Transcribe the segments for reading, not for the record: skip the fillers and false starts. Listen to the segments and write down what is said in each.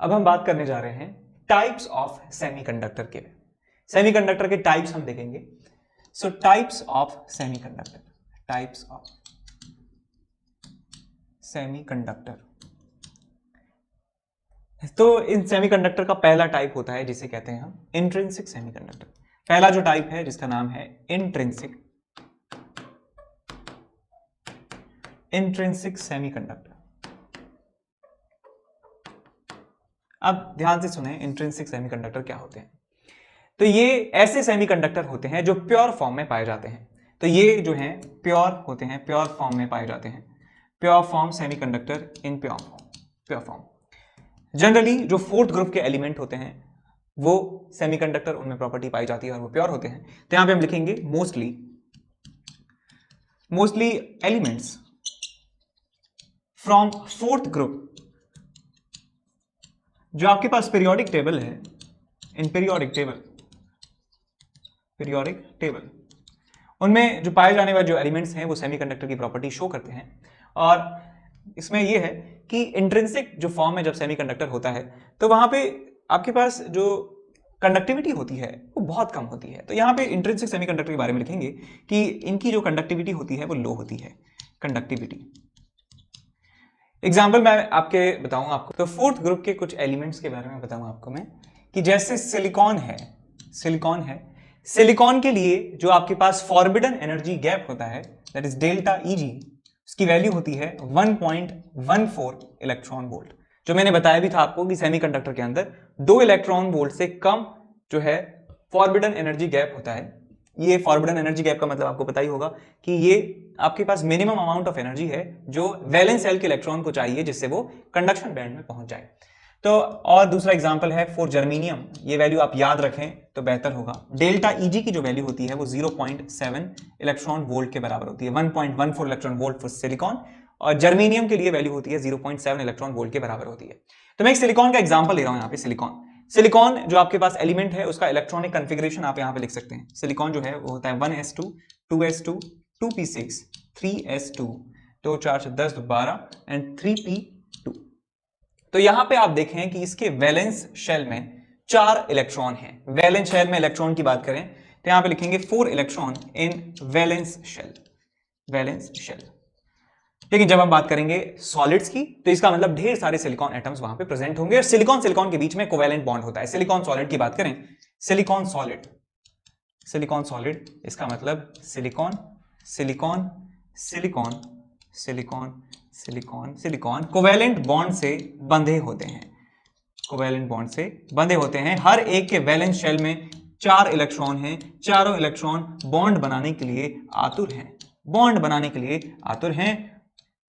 अब हम बात करने जा रहे हैं टाइप्स ऑफ सेमीकंडक्टर के। सेमीकंडक्टर के टाइप्स हम देखेंगे। सो types of semiconductor, types of semiconductor. तो इन सेमीकंडक्टर का पहला टाइप होता है जिसे कहते हैं हम इंट्रिंसिक सेमीकंडक्टर। पहला जो टाइप है जिसका नाम है इंट्रिंसिक सेमीकंडक्टर। अब ध्यान से सुने इंट्रिंसिक सेमीकंडक्टर क्या होते हैं। तो ये ऐसे सेमीकंडक्टर होते हैं जो प्योर फॉर्म में पाए जाते हैं। तो ये जो हैं प्योर होते हैं, प्योर फॉर्म में पाए जाते हैं। Pure form semiconductor in pure form. Generally जो फोर्थ ग्रुप के एलिमेंट होते हैं वो सेमीकंडक्टर, उनमें प्रॉपर्टी पाई जाती है और वो प्योर होते हैं। तो यहां पे हम लिखेंगे mostly elements from fourth group. जो आपके पास पीरियोडिक टेबल है, इन पीरियोडिक टेबल उनमें जो पाए जाने वाले जो एलिमेंट्स हैं वो सेमीकंडक्टर की प्रॉपर्टी शो करते हैं। और इसमें यह है कि इंट्रिंसिक जो फॉर्म में जब सेमीकंडक्टर होता है तो वहां पे आपके पास जो कंडक्टिविटी होती है वो बहुत कम होती है। तो यहां पे इंट्रिंसिक सेमीकंडक्टर के बारे में लिखेंगे कि इनकी जो कंडक्टिविटी होती है वो लो होती है, कंडक्टिविटी। एग्जाम्पल मैं आपके बताऊंगा आपको। तो फोर्थ ग्रुप के कुछ एलिमेंट्स के बारे में बताऊंगा आपको मैं, कि जैसे सिलिकॉन है। सिलिकॉन के लिए जो आपके पास फॉरबिडन एनर्जी गैप होता है, दैट इज डेल्टा Eg, उसकी वैल्यू होती है 1.14 इलेक्ट्रॉन वोल्ट। जो मैंने बताया भी था आपको कि सेमीकंडक्टर के अंदर 2 इलेक्ट्रॉन वोल्ट से कम जो है फॉरबिडन एनर्जी गैप होता है। ये फॉरबिडन एनर्जी गैप का मतलब आपको पता ही होगा कि ये आपके पास मिनिमम अमाउंट ऑफ एनर्जी है जो वैलेंस शेल के इलेक्ट्रॉन को चाहिए जिससे वो कंडक्शन बैंड में पहुंच जाए। तो और दूसरा एग्जांपल है फॉर जर्मेनियम। ये वैल्यू आप याद रखें तो बेहतर होगा। डेल्टा Eg की जो वैल्यू होती है वो 0.7 इलेक्ट्रॉन वोल्ट के बराबर होती है। 1.14 इलेक्ट्रॉन वोल्ट फॉर सिलिकॉन, और जर्मेनियम के लिए वैल्यू होती है 0.7 इलेक्ट्रॉन वोल्ट के बराबर होती है। तो मैं एक सिलिकॉन का एग्जांपल ले रहा हूं यहाँ पे। सिलिकॉन जो आपके पास एलिमेंट है उसका इलेक्ट्रॉनिक कॉन्फ़िगरेशन आप यहाँ पे लिख सकते हैं। सिलिकॉन जो है वो होता है 1s2 2s2 2p6 3s2 2 4 10 12 and 3p2। तो यहां पे आप देखें कि इसके वैलेंस शेल में 4 इलेक्ट्रॉन हैं। वैलेंस शेल में इलेक्ट्रॉन की बात करें तो यहां पे लिखेंगे 4 इलेक्ट्रॉन इन वैलेंस शेल। लेकिन जब हम बात करेंगे सॉलिड्स की तो इसका मतलब ढेर सारे सिलिकॉन एटम्स वहां पे प्रेजेंट होंगे और सिलिकॉन के बीच में कोवैलेंट बॉन्ड होता है। सिलिकॉन सॉलिड की बात करें, सिलिकॉन सॉलिड, इसका मतलब सिलिकॉन कोवैलेंट बॉन्ड से बंधे होते हैं। हर एक के वैलेंस शेल में 4 इलेक्ट्रॉन हैं। चारों इलेक्ट्रॉन बॉन्ड बनाने के लिए आतुर हैं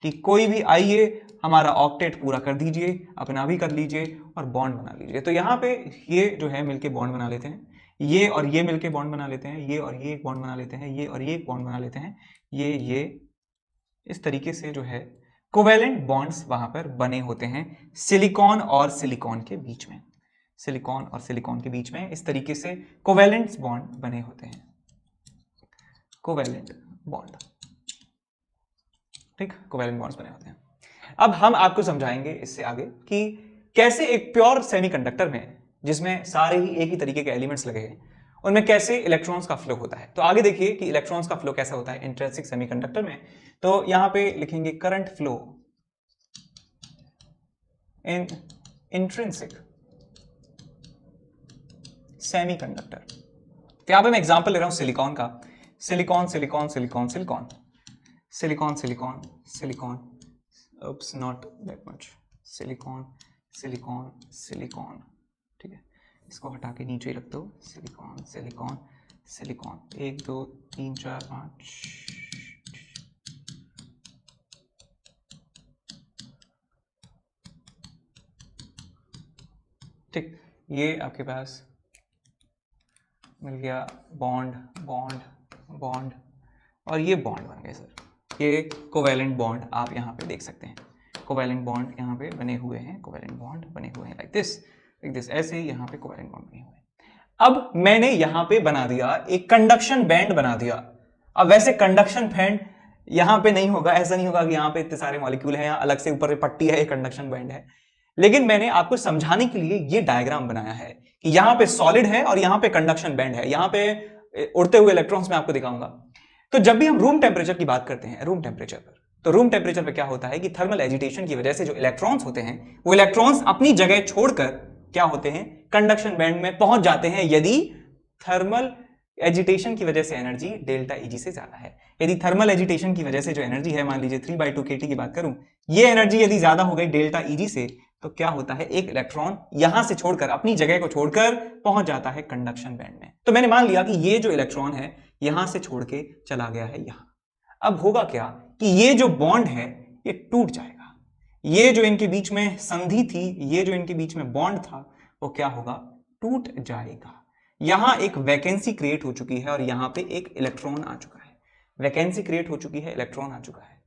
कि कोई भी आइए हमारा ऑक्टेट पूरा कर दीजिए, अपना भी कर लीजिए और बॉन्ड बना लीजिए। तो यहाँ पे ये जो है मिलके बॉन्ड बना लेते हैं, ये और ये मिलके बॉन्ड बना लेते हैं, ये और ये एक बॉन्ड बना लेते हैं, ये और ये एक बॉन्ड बना लेते हैं, ये इस तरीके से जो है कोवैलेंट बॉन्ड्स वहां पर बने होते हैं सिलिकॉन और सिलिकॉन के बीच में। इस तरीके से कोवैलेंट बॉन्ड बने होते हैं, कोवैलेंट बॉन्ड्स बने होते हैं। अब हम आपको समझाएंगे इससे आगे कि कैसे एक प्योर सेमीकंडक्टर में, जिसमें सारे ही एक ही तरीके के एलिमेंट्स लगे हैं, उनमें कैसे इलेक्ट्रॉन्स का फ्लो होता है। तो आगे देखिए कि इलेक्ट्रॉन्स का फ्लो कैसा होता है इंट्रिंसिक सेमीकंडक्टर में। तो यहां पे लिखेंगे current flow in intrinsic semiconductor. तो यहां पे मैं एग्जांपल ले रहा हूं सिलिकॉन का। Silicon, oops, not that much, silicon, ठीक है, इसको हटा के नीचे ही रख दो। सिलिकॉन 1 2 3 4 5। ठीक, ये आपके पास मिल गया बॉन्ड, और ये बॉन्ड बन गए सर। ये कोवैलेंट बॉन्ड आप यहाँ पे देख सकते हैं। कोवैलेंट बॉन्ड यहाँ पे बने हुए हैं, लाइक दिस, ऐसे ही यहाँ पे कोवैलेंट बॉन्ड बने हुए हैं। अब मैंने यहाँ पे बना दिया एक कंडक्शन बैंड बना दिया। अब वैसे कंडक्शन बैंड यहाँ पे नहीं होगा, ऐसा नहीं होगा कि यहाँ पे इतने सारे मॉलिक्यूल हैं, यहाँ अलग से ऊपर पट्टी है, एक कंडक्शन बैंड है। लेकिन मैंने आपको समझाने के लिए ये डायग्राम बनाया है कि यहां पे सॉलिड है और यहां पे कंडक्शन बैंड है, यहां पे उड़ते हुए इलेक्ट्रॉन्स मैं आपको दिखाऊंगा। तो जब भी हम रूम टेम्परेचर की बात करते हैं, रूम टेम्परेचर पर, तो रूम टेम्परेचर पर क्या होता है कि थर्मल एजिटेशन की वजह से जो इलेक्ट्रॉन्स होते हैं वो इलेक्ट्रॉन्स अपनी जगह छोड़कर क्या होते हैं, कंडक्शन बैंड में पहुंच जाते हैं यदि थर्मल एजिटेशन की वजह से एनर्जी डेल्टा Eg से ज्यादा है। यदि थर्मल एजिटेशन की वजह से जो एनर्जी है, मान लीजिए 3/2 kT की बात करूं, ये एनर्जी यदि ज्यादा हो गई डेल्टा Eg से, तो क्या होता है, एक इलेक्ट्रॉन यहां से छोड़कर, अपनी जगह को छोड़कर पहुंच जाता है कंडक्शन बैंड में। तो मैंने मान लिया कि ये जो इलेक्ट्रॉन है यहां से छोड़ के चला गया है यहां। अब होगा क्या कि ये जो बॉन्ड है ये टूट जाएगा। ये जो इनके बीच में संधि थी, ये जो इनके बीच में बॉन्ड था, वो क्या होगा, टूट जाएगा। यहां एक वैकेंसी क्रिएट हो चुकी है और यहां पे एक इलेक्ट्रॉन आ चुका है। वैकेंसी क्रिएट हो चुकी है, इलेक्ट्रॉन आ चुका है।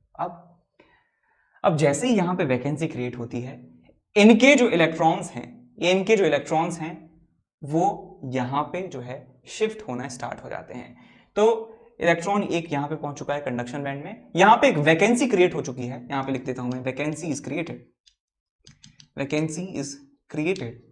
अब जैसे ही यहां पे वैकेंसी क्रिएट होती है, इनके जो इलेक्ट्रॉन्स हैं वो यहां पे जो है शिफ्ट होना स्टार्ट हो जाते हैं। तो इलेक्ट्रॉन एक यहां पे पहुंच चुका है कंडक्शन बैंड में, यहां पे एक वैकेंसी क्रिएट हो चुकी है, यहां पे लिख देता हूं मैं, वैकेंसी इज क्रिएटेड।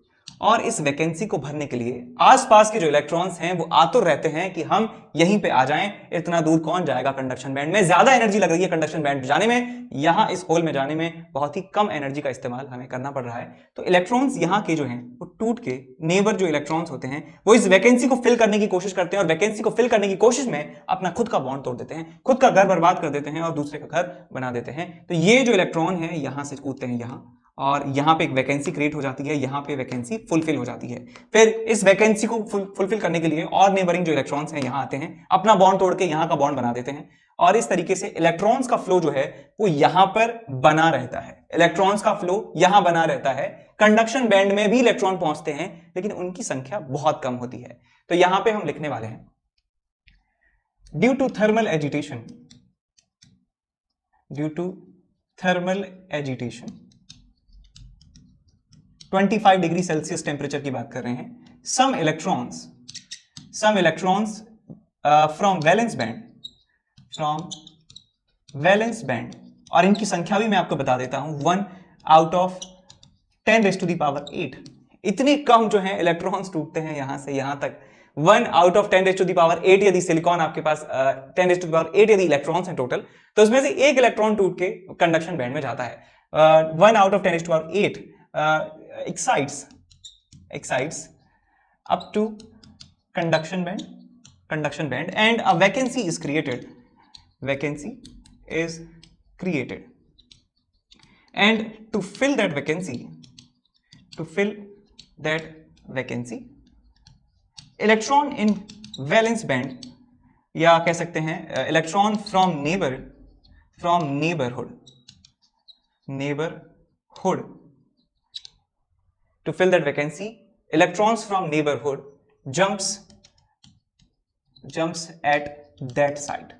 और इस वैकेंसी को भरने के लिए आसपास के जो इलेक्ट्रॉन्स हैं वो आतुर रहते हैं कि हम यहीं पे आ जाएं। इतना दूर कौन जाएगा कंडक्शन बैंड में, ज्यादा एनर्जी लग रही है कंडक्शन बैंड जाने में, यहां इस होल में जाने में बहुत ही कम एनर्जी का इस्तेमाल हमें करना पड़ रहा है। तो इलेक्ट्रॉन्स यहां के जो हैं वो टूट के, नेबर जो इलेक्ट्रॉन्स होते हैं वो इस वैकेंसी को फिल करने की कोशिश करते हैं और वैकेंसी को फिल करने की कोशिश में अपना खुद का बॉन्ड तोड़ देते हैं, खुद का घर बर्बाद कर देते हैं और दूसरे का घर बना देते हैं। तो ये जो इलेक्ट्रॉन है यहां से कूदते हैं यहां, और यहां पे एक वैकेंसी क्रिएट हो जाती है, यहां पे वैकेंसी फुलफिल हो जाती है। फिर इस वैकेंसी को फुलफिल करने के लिए और नेबरिंग जो इलेक्ट्रॉन्स हैं यहां आते हैं, अपना बॉन्ड तोड़ के यहां का बॉन्ड बना देते हैं, और इस तरीके से इलेक्ट्रॉन्स का फ्लो जो है वो यहां पर बना रहता है। इलेक्ट्रॉन्स का फ्लो यहां बना रहता है। कंडक्शन बैंड में भी इलेक्ट्रॉन पहुंचते हैं लेकिन उनकी संख्या बहुत कम होती है। तो यहां पे हम लिखने वाले हैं, due to thermal agitation 25 degree Celsius temperature की बात कर रहे हैं, some electrons from valence band, और इनकी संख्या भी मैं आपको बता देता हूं, 1 आउट ऑफ 10⁸। इतने कम जो है इलेक्ट्रॉन्स टूटते हैं यहां से यहां तक। 1 आउट ऑफ 10⁸ यदि सिलिकॉन आपके पास 10⁸ यदि इलेक्ट्रॉन्स हैं टोटल, तो उसमें से एक इलेक्ट्रॉन टूट के कंडक्शन बैंड में जाता है। 1 out of 10⁸ excites up to conduction band and a vacancy is created and to fill that vacancy electron in valence band, या कह सकते हैं electron from neighborhood to fill that vacancy, electrons from neighborhood jumps at that site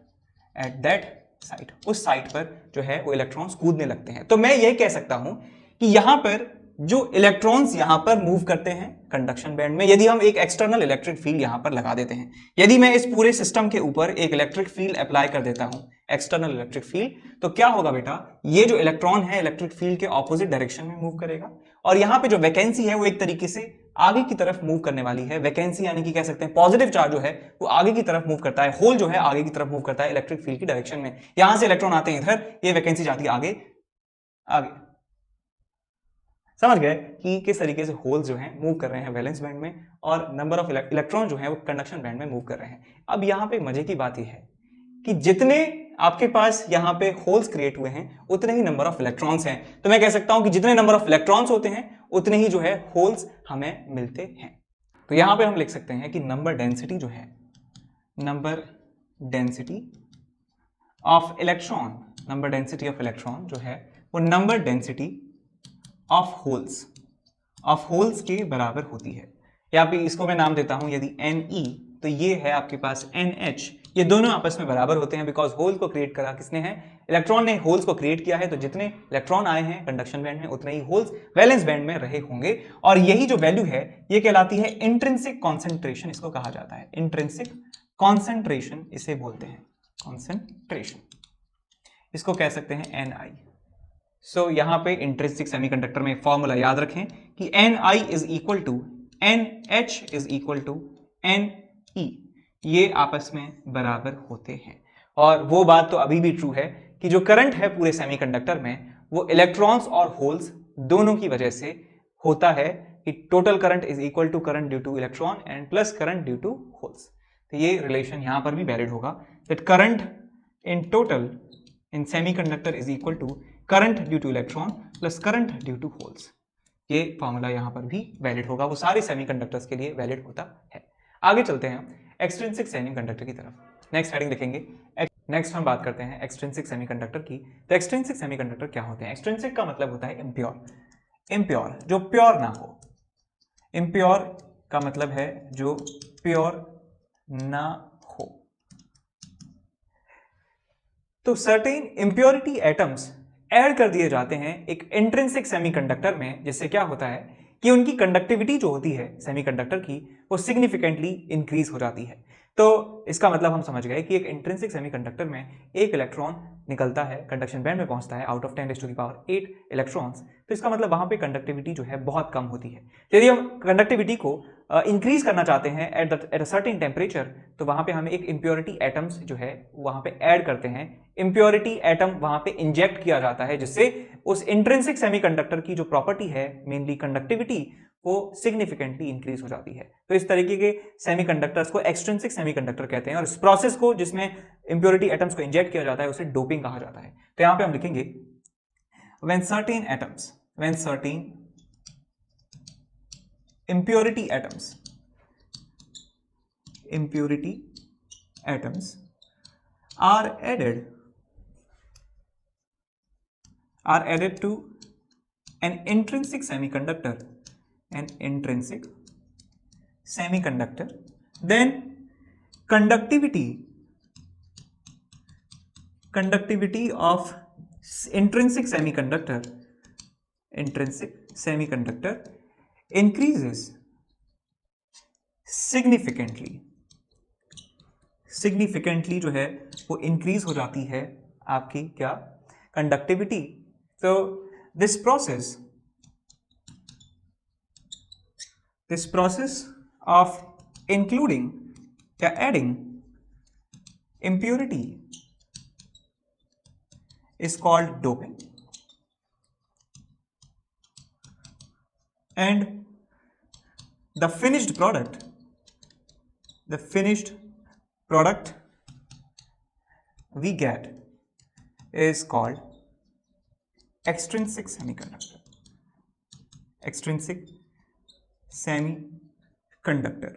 उस site पर जो है वो electrons कूदने लगते हैं। तो मैं ये कह सकता हूं कि यहां पर जो इलेक्ट्रॉन्स यहां पर मूव करते हैं कंडक्शन बैंड में, यदि हम एक एक्सटर्नल इलेक्ट्रिक फील्ड यहां पर लगा देते हैं, यदि मैं इस पूरे सिस्टम के ऊपर एक इलेक्ट्रिक फील्ड अप्लाई कर देता हूं, एक्सटर्नल इलेक्ट्रिक फील्ड, तो क्या होगा बेटा, ये जो इलेक्ट्रॉन है इलेक्ट्रिक फील्ड के ऑपोजिट डायरेक्शन में मूव करेगा, और यहां पे जो वैकेंसी है वो एक तरीके से आगे की तरफ मूव करने वाली है। वैकेंसी यानी कि कह सकते हैं पॉजिटिव चार्ज जो है वो आगे की तरफ मूव करता है, होल जो है आगे की तरफ मूव करता है इलेक्ट्रिक फील्ड की डायरेक्शन में। यहां से इलेक्ट्रॉन आते हैं इधर, ये वैकेंसी जाती है आगे। समझ गए कि किस तरीके से होल्स जो हैं मूव कर रहे हैं वैलेंस बैंड में, और नंबर ऑफ इलेक्ट्रॉन जो है वो कंडक्शन बैंड में मूव कर रहे हैं। अब यहां पे मजे की बात यह है कि जितने आपके पास यहां पे होल्स क्रिएट हुए हैं उतने ही नंबर ऑफ इलेक्ट्रॉन्स हैं। तो मैं कह सकता हूं कि जितने नंबर ऑफ इलेक्ट्रॉन्स होते हैं उतने ही जो है होल्स हमें मिलते हैं। तो यहां पे हम लिख सकते हैं कि नंबर डेंसिटी ऑफ इलेक्ट्रॉन जो है वो नंबर डेंसिटी ऑफ होल्स के बराबर होती है। या फिर इसको मैं नाम देता हूं यदि Ne, तो ये है आपके पास NH, ये दोनों आपस में बराबर होते हैं, बिकॉज होल को क्रिएट करा किसने है, इलेक्ट्रॉन ने होल्स को क्रिएट किया है। तो जितने इलेक्ट्रॉन आए हैं कंडक्शन बैंड में उतने ही होल्स वैलेंस बैंड में रहे होंगे, और यही जो वैल्यू है ये कहलाती है इंट्रिंसिक कॉन्सेंट्रेशन, इसको कहा जाता है इंट्रिंसिक कॉन्सेंट्रेशन, इसे बोलते हैं कॉन्सेंट्रेशन, इसको कह सकते हैं Ni। सो यहाँ पे इंट्रिंसिक सेमीकंडक्टर में फॉर्मूला याद रखें कि Ni is equal to NH is equal to Ne, ये आपस में बराबर होते हैं। और वो बात तो अभी भी ट्रू है कि जो करंट है पूरे सेमीकंडक्टर में वो इलेक्ट्रॉन्स और होल्स दोनों की वजह से होता है कि total current is equal to current due to electron and plus current due to holes. तो ये रिलेशन यहां पर भी वैलिड होगा that current in total in semiconductor is equal to current due to electron plus current due to holes. ये formula यहां पर भी वैलिड होगा, वो सारे सेमीकंडक्टर्स के लिए वैलिड होता है। आगे चलते हैं एक्सट्रिंसिक सेमीकंडक्टर की तरफ। नेक्स्ट हेडिंग लिखेंगे। नेक्स्ट हम बात करते हैं एक्सट्रिंसिक सेमीकंडक्टर की। तो एक्सट्रिंसिक सेमीकंडक्टर क्या होते हैं? एक्सट्रिंसिक का मतलब होता है इम्प्योर, इम्प्योर जो प्योर ना हो। इम्प्योर का मतलब है जो प्योर ना हो। तो सर्टेन इम्प्योरिटी एटम्स ऐड कर दिए जाते हैं एक इंट्रिंसिक सेमीकंडक्टर में, जिससे क्या होता है कि उनकी कंडक्टिविटी जो होती है सेमीकंडक्टर की वो सिग्निफिकेंटली इंक्रीज हो जाती है। तो इसका मतलब हम समझ गए कि एक इंट्रिंसिक सेमीकंडक्टर में एक इलेक्ट्रॉन निकलता है, कंडक्शन बैंड में पहुंचता है आउट ऑफ 10⁸8 इलेक्ट्रॉन्स। तो इसका मतलब वहां पे कंडक्टिविटी जो है बहुत कम होती है। यदि हम कंडक्टिविटी को इंक्रीज करना चाहते हैं एट अ सर्टेन टेम्परेचर, तो वहां पे हमें एक इम्प्योरिटी एटम्स जो है वहां पे ऐड करते हैं। इम्प्योरिटी एटम वहां पे इंजेक्ट किया जाता है, जिससे उस इंट्रिंसिक सेमीकंडक्टर की जो प्रॉपर्टी है मेनली कंडक्टिविटी, वो सिग्निफिकेंटली इंक्रीज हो जाती है। तो इस तरीके के सेमीकंडक्टर्स को एक्सट्रिंसिक सेमीकंडक्टर कहते हैं। और इस प्रोसेस को जिसमें इंप्योरिटी एटम्स को इंजेक्ट किया जाता है उसे डोपिंग कहा जाता है। तो यहां पे हम लिखेंगे when certain impurity atoms are added to an intrinsic semiconductor, then conductivity of intrinsic semiconductor increases significantly जो है वो इंक्रीज हो जाती है आपकी क्या कंडक्टिविटी। तो दिस प्रोसेस ऑफ इंक्लूडिंग या adding impurity is called doping, and the finished product we get is called extrinsic semiconductor,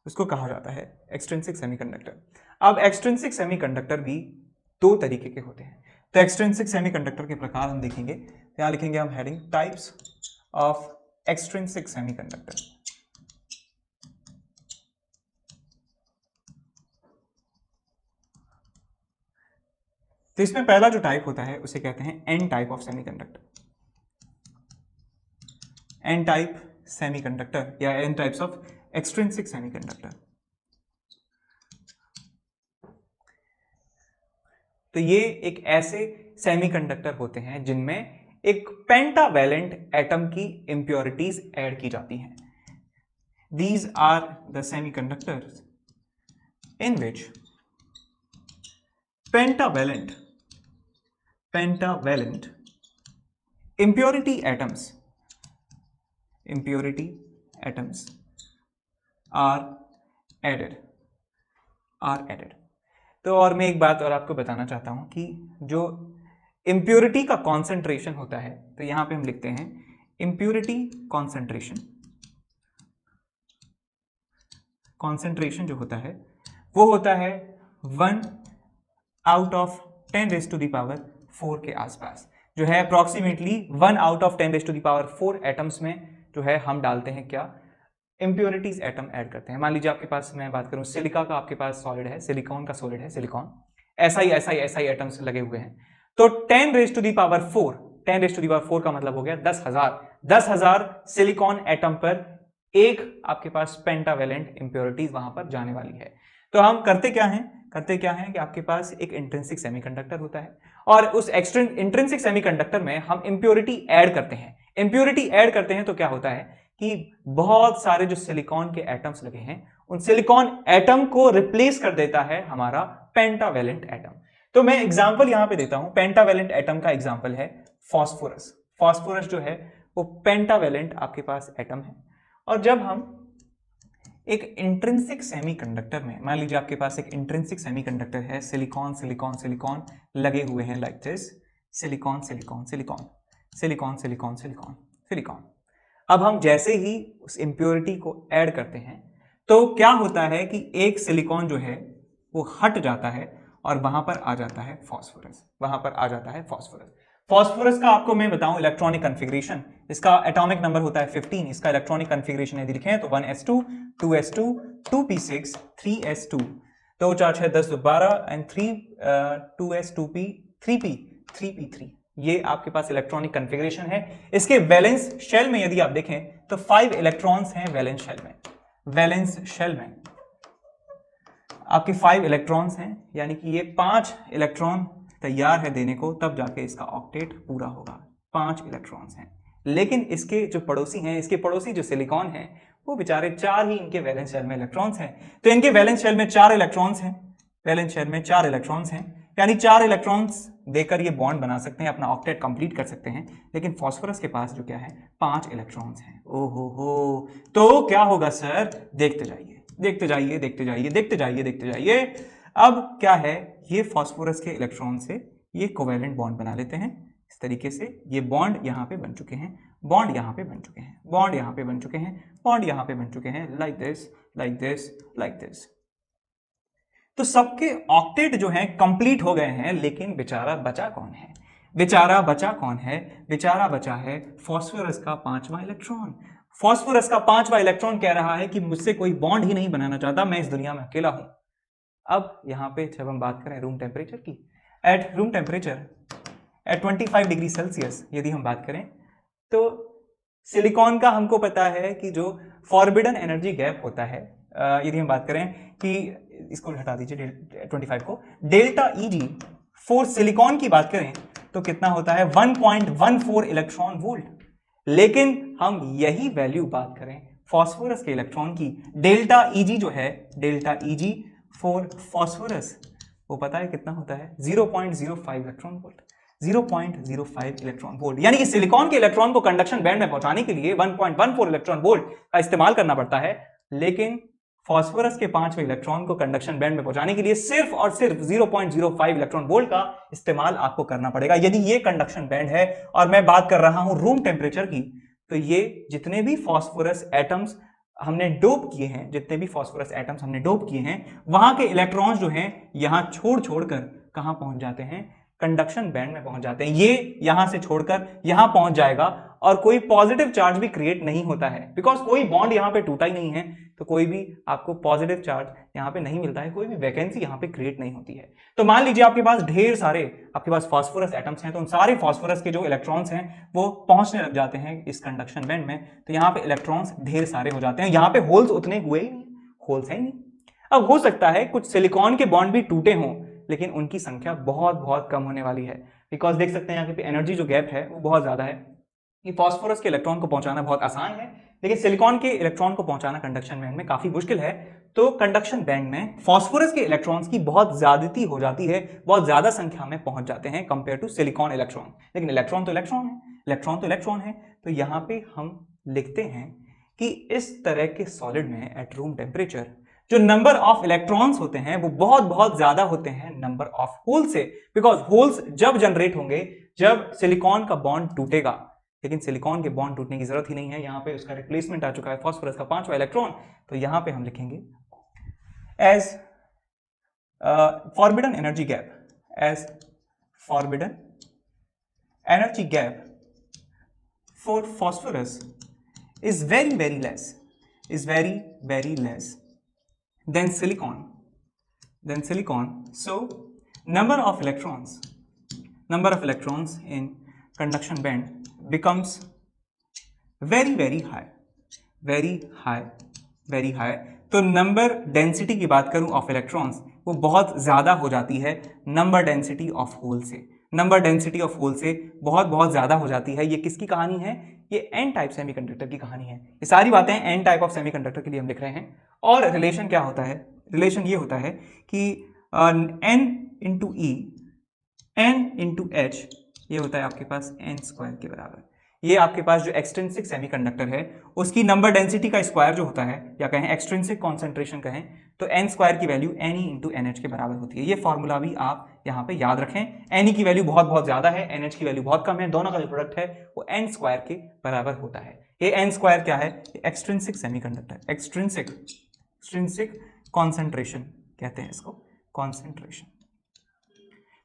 उसको कहा जाता है एक्सट्रिंसिक सेमीकंडक्टर। अब एक्सट्रिंसिक सेमीकंडक्टर भी दो तरीके के होते हैं। तो एक्सट्रिंसिक सेमीकंडक्टर के प्रकार हम देखेंगे। यहां लिखेंगे हम heading types of extrinsic semiconductor. तो इसमें पहला जो टाइप होता है उसे कहते हैं N type of semiconductor. N type semiconductor या N types of extrinsic semiconductor. तो ये एक ऐसे सेमीकंडक्टर होते हैं जिनमें एक पेंटावैलेंट एटम की इंप्योरिटीज ऐड की जाती हैं। These are the semiconductors in which pentavalent impurity atoms are added। तो और मैं एक बात और आपको बताना चाहता हूं कि जो इम्प्योरिटी का कॉन्सेंट्रेशन होता है, तो यहां पे हम लिखते हैं इम्प्योरिटी कॉन्सेंट्रेशन जो होता है वो होता है 1 आउट ऑफ 10⁴ के आसपास, जो है अप्रोक्सीमेटली 1 आउट ऑफ 10⁴ एटम्स में जो है हम डालते हैं क्या इम्प्योरिटीज एटम ऐड करते हैं। मान लीजिए आपके पास, मैं बात करूं सिलिका का, आपके पास सॉलिड है, सिलिकॉन का सॉलिड है, सिलिकॉन SI एटम्स लगे हुए हैं। तो 10⁴ का मतलब हो गया 10,000 सिलिकॉन एटम पर एक आपके पास पेंटावेलेंट इंप्योरिटीज वहां पर जाने वाली है। तो हम करते क्या हैं कि आपके पास एक इंट्रिंसिक सेमीकंडक्टर होता है और उस इंट्रिंसिक सेमीकंडक्टर में हम इंप्योरिटी ऐड करते हैं। इंप्योरिटी ऐड करते हैं तो क्या होता है कि बहुत सारे जो सिलिकॉन के एटम्स लगे हैं उन सिलिकॉन एटम को रिप्लेस कर देता है हमारा पेंटावेलेंट एटम। तो मैं एग्जांपल यहां पे देता हूं, पेंटावेलेंट एटम का एग्जांपल है फास्फोरस। फास्फोरस जो है वो पेंटावेलेंट आपके पास एटम है। और जब हम एक इंट्रिंसिक सेमीकंडक्टर में, मान लीजिए आपके पास एक इंट्रिंसिक सेमीकंडक्टर है, सिलिकॉन सिलिकॉन सिलिकॉन लगे हुए हैं like this, silicon silicon silicon silicon silicon silicon silicon. अब हम जैसे ही उस इंप्योरिटी को ऐड करते हैं तो क्या होता है कि एक सिलिकॉन जो है वो हट जाता है और वहां पर आ जाता है फास्फोरस, वहां पर आ जाता है फास्फोरस। फास्फोरस का आपको मैं बताऊं इलेक्ट्रॉनिक कन्फिग्रेशन, इसका एटॉमिक नंबर होता है 15, इसका इलेक्ट्रॉनिक कन्फिग्रेशन यदि लिखें तो 1s2 2s2 2p6 3s2, 2 4 6 10 12 and 3 2s 2p 3p 3p3। ये आपके पास इलेक्ट्रॉनिक कन्फिग्रेशन है। इसके वैलेंस शेल में यदि आप देखें तो 5 इलेक्ट्रॉन्स हैं वैलेंस शेल में। वैलेंस शेल में आपके 5 इलेक्ट्रॉन्स हैं, यानी कि ये 5 इलेक्ट्रॉन तैयार है देने को, तब जाके इसका ऑक्टेट पूरा होगा। 5 इलेक्ट्रॉन्स हैं। लेकिन इसके जो पड़ोसी हैं, इसके पड़ोसी जो सिलिकॉन हैं, वो बेचारे 4 ही इनके वैलेंस शेल में इलेक्ट्रॉन्स हैं। तो इनके वैलेंस शेल में 4 इलेक्ट्रॉन्स हैं, वैलेंस शेल में 4 इलेक्ट्रॉन्स हैं, यानी 4 इलेक्ट्रॉन्स देकर ये बॉन्ड बना सकते हैं, अपना ऑक्टेट कंप्लीट कर सकते हैं। लेकिन फास्फोरस के पास जो क्या है 5 इलेक्ट्रॉन्स हैं। ओहो हो, तो क्या होगा सर? देखते जाइए देखते जाइए देखते जाइए देखते जाइए देखते जाइए। अब क्या है, ये फास्फोरस के इलेक्ट्रॉन से ये कोवेलेंट बॉन्ड बना लेते हैं इस तरीके से। ये बॉन्ड यहां पे बन चुके हैं, बॉन्ड यहां पे बन चुके हैं, बॉन्ड यहां पे बन चुके हैं, बॉन्ड यहां पे बन चुके हैं, like this like this like this. तो सबके ऑक्टेट जो है कंप्लीट हो गए हैं, लेकिन बेचारा बचा कौन है? बेचारा बचा कौन है? बेचारा बचा है फास्फोरस का 5वां इलेक्ट्रॉन। फास्फोरस का 5वां इलेक्ट्रॉन कह रहा है कि मुझसे कोई बॉन्ड ही नहीं बनाना चाहता, मैं इस दुनिया में अकेला हूं। अब यहां पे जब हम बात करें रूम टेम्परेचर की, at room temperature at 25 degree Celsius यदि हम बात करें तो सिलिकॉन का हमको पता है कि जो फॉरबिडन एनर्जी गैप होता है, यदि हम बात करें कि इसको हटा दीजिए 25 को, डेल्टा ईजी फॉर सिलिकॉन की बात करें तो कितना होता है 1.14 इलेक्ट्रॉन वोल्ट। लेकिन हम यही वैल्यू बात करें फास्फोरस के इलेक्ट्रॉन की, डेल्टा ईजी जो है, डेल्टा ईजी फॉर फास्फोरस, वो पता है कितना होता है 0.05 इलेक्ट्रॉन वोल्ट। 0.05 इलेक्ट्रॉन वोल्ट, यानी कि सिलिकॉन के इलेक्ट्रॉन को कंडक्शन बैंड में पहुंचाने के लिए 1.14 इलेक्ट्रॉन वोल्ट का इस्तेमाल करना पड़ता है। लेकिन फास्फोरस के 5वें इलेक्ट्रॉन को कंडक्शन बैंड में पहुंचाने के लिए सिर्फ और सिर्फ 0.05 इलेक्ट्रॉन वोल्ट का इस्तेमाल आपको करना पड़ेगा, यदि ये कंडक्शन बैंड है। और मैं बात कर रहा हूं रूम टेम्परेचर की, तो ये जितने भी फास्फोरस एटम्स हमने डोप किए हैं, जितने भी फास्फोरस एटम्स हमने डोप किए हैं, वहां के इलेक्ट्रॉन्स जो हैं यहां छोड़कर कहां पहुंच जाते हैं? कंडक्शन बैंड में पहुंच जाते हैं। ये यहां से छोड़कर यहां पहुंच जाएगा और कोई पॉजिटिव चार्ज भी क्रिएट नहीं होता है, बिकॉज कोई बॉन्ड यहां पे टूटा ही नहीं है, तो कोई भी आपको पॉजिटिव चार्ज यहां पे नहीं मिलता है, कोई भी वैकेंसी यहां पे क्रिएट नहीं होती है। तो मान लीजिए आपके पास ढेर सारे आपके पास फास्फोरस एटम्स हैं, तो उन सारे फास्फोरस के जो इलेक्ट्रॉन्स हैं वो पहुंचने लग जाते हैं इस कंडक्शन बैंड में, तो यहां पे इलेक्ट्रॉन्स ढेर सारे हो जाते हैं। यहां पे होल्स उतने हुए ही नहीं, होल्स है ही नहीं। अब हो सकता है कुछ सिलिकॉन के बॉन्ड भी टूटे हों, लेकिन उनकी संख्या बहुत बहुत कम होने वाली है, बिकॉज देख सकते हैं यहाँ पे एनर्जी जो गैप है वो बहुत ज्यादा है। कि फास्फोरस के इलेक्ट्रॉन को पहुंचाना बहुत आसान है, लेकिन सिलिकॉन के इलेक्ट्रॉन को पहुंचाना कंडक्शन बैंड में काफी मुश्किल है। तो कंडक्शन बैंड में फास्फोरस के इलेक्ट्रॉन्स की बहुत ज्यादती हो जाती है, बहुत ज्यादा संख्या में पहुंच जाते हैं कंपेयर टू सिलिकॉन इलेक्ट्रॉन। लेकिन इलेक्ट्रॉन तो इलेक्ट्रॉन है, इलेक्ट्रॉन तो इलेक्ट्रॉन है। तो यहाँ पे हम लिखते हैं कि इस तरह के सॉलिड में एट रूम टेम्परेचर जो नंबर ऑफ इलेक्ट्रॉन्स होते हैं वो बहुत बहुत ज्यादा होते हैं नंबर ऑफ होल से, बिकॉज होल्स जब जनरेट होंगे जब सिलिकॉन का बॉन्ड टूटेगा। लेकिन सिलिकॉन के बॉन्ड टूटने की जरूरत ही नहीं है, यहां पे उसका रिप्लेसमेंट आ चुका है फास्फोरस का 5वां इलेक्ट्रॉन। तो यहां पे हम लिखेंगे as forbidden energy gap, as forbidden energy gap for phosphorus is very less, is very less than silicon, so number of electrons in conduction band becomes very high। तो नंबर डेंसिटी की बात करूं of electrons, वो बहुत ज्यादा हो जाती है नंबर डेंसिटी ऑफ होल से। नंबर डेंसिटी ऑफ होल से बहुत बहुत ज्यादा हो जाती है। ये किसकी कहानी है? ये एन टाइप सेमीकंडक्टर की कहानी है। ये सारी बातें एन टाइप ऑफ सेमीकंडक्टर के लिए हम लिख रहे हैं। और रिलेशन क्या होता है? रिलेशन ये होता है कि एन इंटू ई, एन इंटू एच, ये होता है आपके पास एन स्क्वायर के बराबर। ये आपके पास जो एक्सट्रिंसिक सेमीकंडक्टर है उसकी नंबर डेंसिटी का स्क्वायर जो होता है, या कहें एक्सट्रिंसिक कॉन्सेंट्रेशन कहें, तो एन स्क्वायर की value N E into N H के बराबर होती है। ये फॉर्मूला भी आप यहाँ पे याद रखें। एन ई की वैल्यू बहुत बहुत ज्यादा है, एन एच की वैल्यू बहुत कम है, दोनों का जो प्रोडक्ट है वो एन स्क्वायर के बराबर होता है। ये एन स्क्वायर क्या है? एक्सट्रिंसिक सेमीकंडक्टर, एक्सट्रिंसिक कॉन्सेंट्रेशन कहते हैं इसको, कॉन्सेंट्रेशन।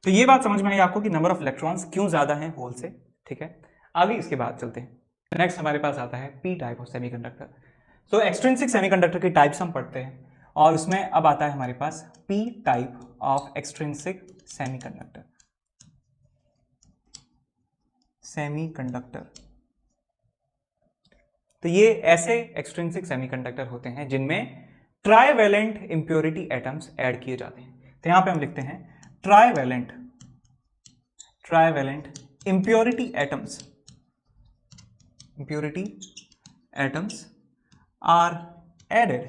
तो ये बात समझ में आई आपको कि नंबर ऑफ इलेक्ट्रॉन्स क्यों ज्यादा हैं होल से। ठीक है, आगे इसके बाद चलते हैं। नेक्स्ट हमारे पास आता है पी टाइप ऑफ सेमीकंडक्टर। तो एक्सट्रिंसिक सेमीकंडक्टर की टाइप्स हम पढ़ते हैं और उसमें अब आता है हमारे पास P type of extrinsic semiconductor. तो ये ऐसे एक्सट्रिंसिक सेमीकंडक्टर होते हैं जिनमें ट्राइवेलेंट इंप्योरिटी एटम्स ऐड किए जाते हैं। तो यहां पे हम लिखते हैं trivalent impurity atoms are added।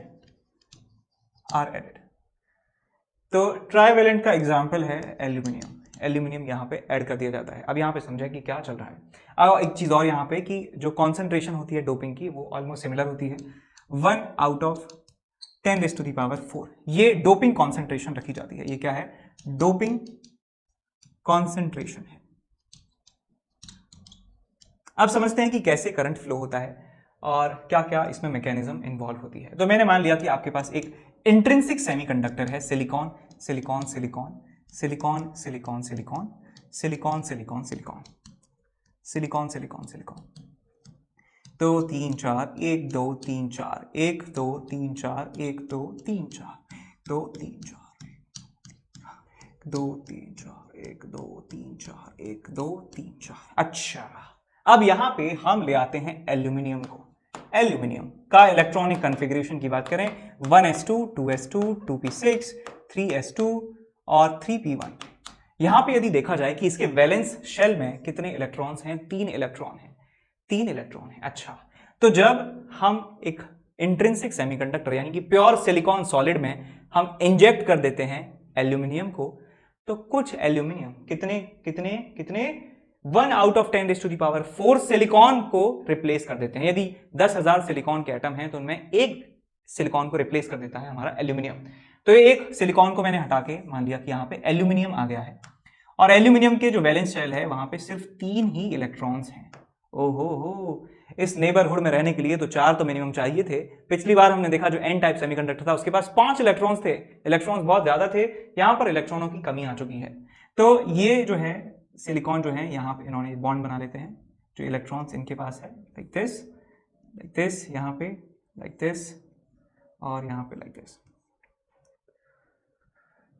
तो ट्राइवेलेंट का एग्जांपल है एल्यूमिनियम यहां पे ऐड कर दिया जाता है। अब यहां पे समझे कि क्या चल रहा है। अब एक चीज और यहां पे कि जो कॉन्सेंट्रेशन होती है डोपिंग की वो ऑलमोस्ट सिमिलर होती है, 1/10⁴ ये डोपिंग कॉन्सेंट्रेशन रखी जाती है। ये क्या है? डोपिंग कॉन्सेंट्रेशन है। अब समझते हैं कि कैसे करंट फ्लो होता है और क्या क्या इसमें मैकेनिज्म इन्वॉल्व होती है। तो मैंने मान लिया कि आपके पास एक इंट्रिंसिक सेमीकंडक्टर है, silicon silicon silicon silicon silicon silicon silicon silicon silicon silicon silicon silicon 2 3 4 1 2 3 4 1 2 3 4 1 2 3 4 2 3 4 2 3 4 1 2 3 4 1 2 3 4। अच्छा, अब यहां पे हम ले आते हैं एल्यूमिनियम को। एल्यूमिनियम का इलेक्ट्रॉनिक कॉन्फ़िगरेशन की बात करें, 1s2 2s2 2p6 3s2 और 3p1। यहां पे यदि देखा जाए कि इसके वैलेंस शेल में कितने इलेक्ट्रॉन्स हैं? 3 इलेक्ट्रॉन हैं, 3 इलेक्ट्रॉन हैं। अच्छा, तो जब हम एक इंट्रिंसिक सेमीकंडक्टर यानी कि प्योर सिलिकॉन सॉलिड में हम इंजेक्ट कर देते हैं एल्यूमिनियम को, तो कुछ एल्यूमिनियम कितने कितने कितने 1/10⁴ सिलिकॉन को रिप्लेस कर देते हैं। यदि 10,000 सिलिकॉन के एटम हैं तो उनमें एक सिलिकॉन को रिप्लेस कर देता है हमारा एल्यूमिनियम। तो एक सिलिकॉन को मैंने हटा के मान लिया कि यहां पे एल्यूमिनियम आ गया है और एल्यूमिनियम के जो वैलेंस शेल है वहां पे सिर्फ 3 ही इलेक्ट्रॉन्स हैं। ओहो, इस नेबरहुड में रहने के लिए तो 4 तो मिनिमम चाहिए थे। पिछली बार हमने देखा जो एन टाइप सेमीकंडक्टर था उसके पास 5 इलेक्ट्रॉन्स थे, इलेक्ट्रॉन्स बहुत ज्यादा थे। यहां पर इलेक्ट्रॉनों की कमी आ चुकी है। तो ये जो है सिलिकॉन जो है यहाँ पे इन्होंने बॉन्ड बना लेते हैं। जो इलेक्ट्रॉन्स इनके पास है लाइक दिस यहाँ पे लाइक दिस और यहाँ पे लाइक दिस,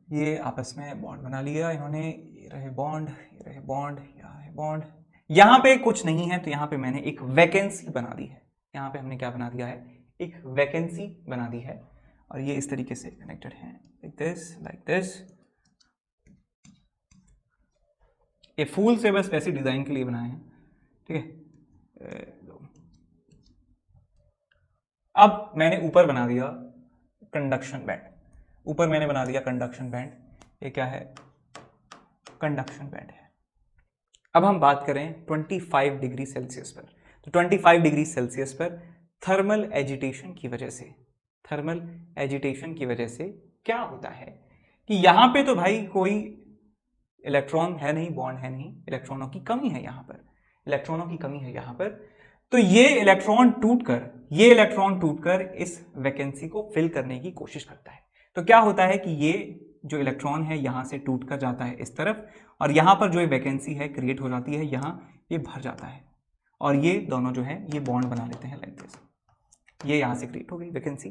ये आपस में बॉन्ड बना लिया इन्होंने। ये रहे बॉन्ड, ये रहे बॉन्ड, यहाँ है बॉन्ड। यहाँ पे कुछ नहीं है तो यहाँ पे मैंने एक वैकेंसी बना दी है। यहाँ पे हमने क्या बना दिया है? एक वैकेंसी बना दी है और ये इस तरीके से कनेक्टेड है लाइक दिस। ये फूल से बस वैसे डिजाइन के लिए बनाए हैं, ठीक है। अब मैंने ऊपर बना दिया कंडक्शन बैंड, ऊपर मैंने बना दिया कंडक्शन बैंड। ये क्या है? कंडक्शन बैंड है। अब हम बात करें 25 डिग्री सेल्सियस पर। तो 25 डिग्री सेल्सियस पर थर्मल एजिटेशन की वजह से क्या होता है कि यहां पे तो भाई कोई इलेक्ट्रॉन है नहीं, बॉन्ड है नहीं, इलेक्ट्रॉनों की कमी है यहाँ पर। तो ये इलेक्ट्रॉन टूटकर इस वैकेंसी को फिल करने की कोशिश करता है। तो क्या होता है कि ये जो इलेक्ट्रॉन है यहां से टूटकर जाता है इस तरफ और यहां पर जो वैकेंसी है क्रिएट हो जाती है, यहां ये भर जाता है और ये दोनों जो है ये बॉन्ड बना लेते हैं लाइक दिस। ये यहां से क्रिएट हो गई वैकेंसी।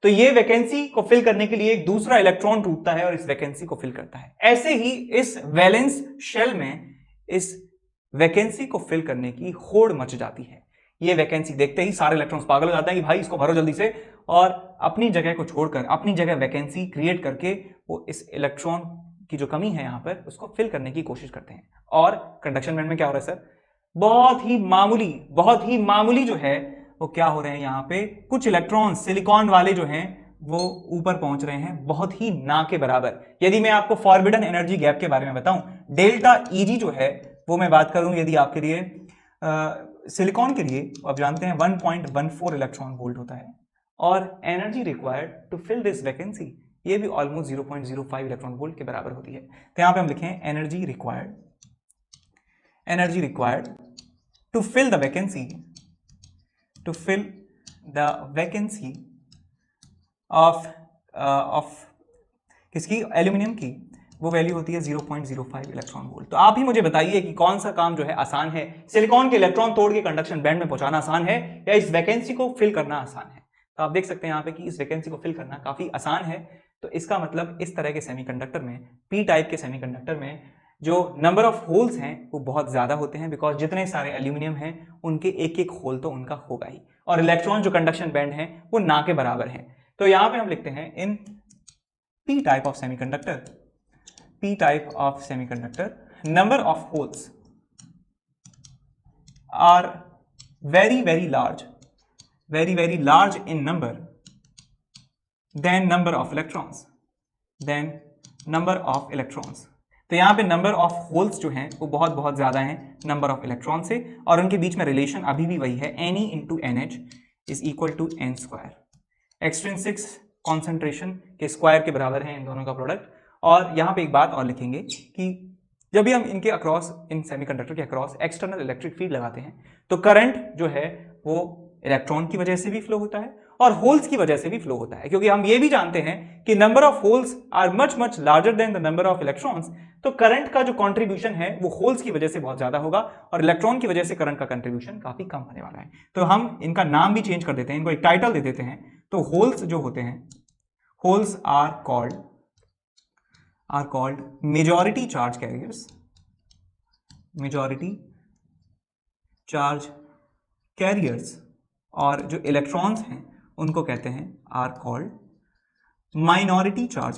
तो ये वैकेंसी को फिल करने के लिए एक दूसरा इलेक्ट्रॉन टूटता है और इस वैकेंसी को फिल करता है। ऐसे ही इस वैलेंस शेल में इस वैकेंसी को फिल करने की होड़ मच जाती है। ये वैकेंसी देखते ही सारे इलेक्ट्रॉन्स पागल हो जाते हैं कि भाई इसको भरो जल्दी से, और अपनी जगह को छोड़कर अपनी जगह वैकेंसी क्रिएट करके वो इस इलेक्ट्रॉन की जो कमी है यहां पर उसको फिल करने की कोशिश करते हैं। और कंडक्शन बैंड में क्या हो रहा है सर, बहुत ही मामूली जो है वो क्या हो रहे हैं, यहाँ पे कुछ इलेक्ट्रॉन सिलिकॉन वाले जो हैं वो ऊपर पहुंच रहे हैं, बहुत ही ना के बराबर। यदि मैं आपको फॉरबिडन एनर्जी गैप के बारे में बताऊं, डेल्टा ईजी जो है वो मैं बात करूं, यदि आपके लिए सिलिकॉन के लिए आप जानते हैं 1.14 इलेक्ट्रॉन वोल्ट होता है, और energy required to fill this vacancy ये भी ऑलमोस्ट 0.05 इलेक्ट्रॉन वोल्ट के बराबर होती है। तो यहां पे हम लिखें energy required to fill the vacancy of किसकी, एल्यूमिनियम की, वो वैल्यू होती है 0.05 इलेक्ट्रॉन वोल्ट। तो आप ही मुझे बताइए कि कौन सा काम जो है आसान है, सिलिकॉन के इलेक्ट्रॉन तोड़ के कंडक्शन बैंड में पहुंचाना आसान है या इस वैकेंसी को फिल करना आसान है। तो आप देख सकते हैं यहाँ पे कि इस वैकेंसी को फिल करना काफी आसान है। तो इसका मतलब इस तरह के सेमीकंडक्टर में, पी टाइप के सेमीकंडक्टर में जो नंबर ऑफ होल्स हैं वो बहुत ज्यादा होते हैं, बिकॉज जितने सारे एल्यूमिनियम हैं उनके एक एक होल तो उनका होगा ही, और इलेक्ट्रॉन जो कंडक्शन बैंड है वो ना के बराबर है। तो यहां पे हम लिखते हैं in P type of semiconductor number of holes are very large in number than number of electrons। तो यहां पे नंबर ऑफ होल्स जो हैं वो बहुत ज्यादा हैं नंबर ऑफ इलेक्ट्रॉन से, और उनके बीच में रिलेशन अभी भी वही है, Ne into NH is equal to n square. Extrinsic concentration के स्क्वायर के बराबर है इन दोनों का प्रोडक्ट। और यहां पे एक बात और लिखेंगे कि जब भी हम इनके अक्रॉस, इन सेमीकंडक्टर के अक्रॉस एक्सटर्नल इलेक्ट्रिक फील्ड लगाते हैं तो करंट जो है वो इलेक्ट्रॉन की वजह से भी फ्लो होता है और होल्स की वजह से भी फ्लो होता है, क्योंकि हम ये भी जानते हैं कि number of holes are much larger than the number of electrons. तो करंट का जो कंट्रीब्यूशन है वो होल्स की वजह से बहुत ज्यादा होगा और इलेक्ट्रॉन की वजह से करंट का कंट्रीब्यूशन काफी कम होने वाला है। तो हम इनका नाम भी चेंज कर देते हैं, इनको एक टाइटल दे देते हैं। तो होल्स जो होते हैं, holes are called majority charge carriers, और जो इलेक्ट्रॉन्स हैं उनको कहते हैं are called minority charge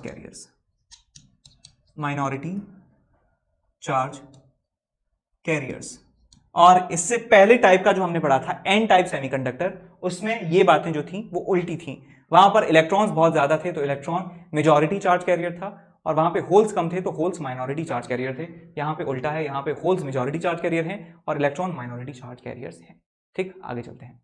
carriers. और इससे पहले टाइप का जो हमने पढ़ा था एन टाइप सेमीकंडक्टर, उसमें ये बातें जो थी वो उल्टी थी। वहां पर इलेक्ट्रॉन्स बहुत ज्यादा थे तो इलेक्ट्रॉन मेजॉरिटी चार्ज कैरियर था, और वहां पे होल्स कम थे तो होल्स माइनॉरिटी चार्ज कैरियर थे। यहां पे उल्टा है, यहां पे होल्स मेजॉरिटी चार्ज कैरियर हैं और इलेक्ट्रॉन माइनॉरिटी चार्ज कैरियर्स हैं। ठीक, आगे चलते हैं।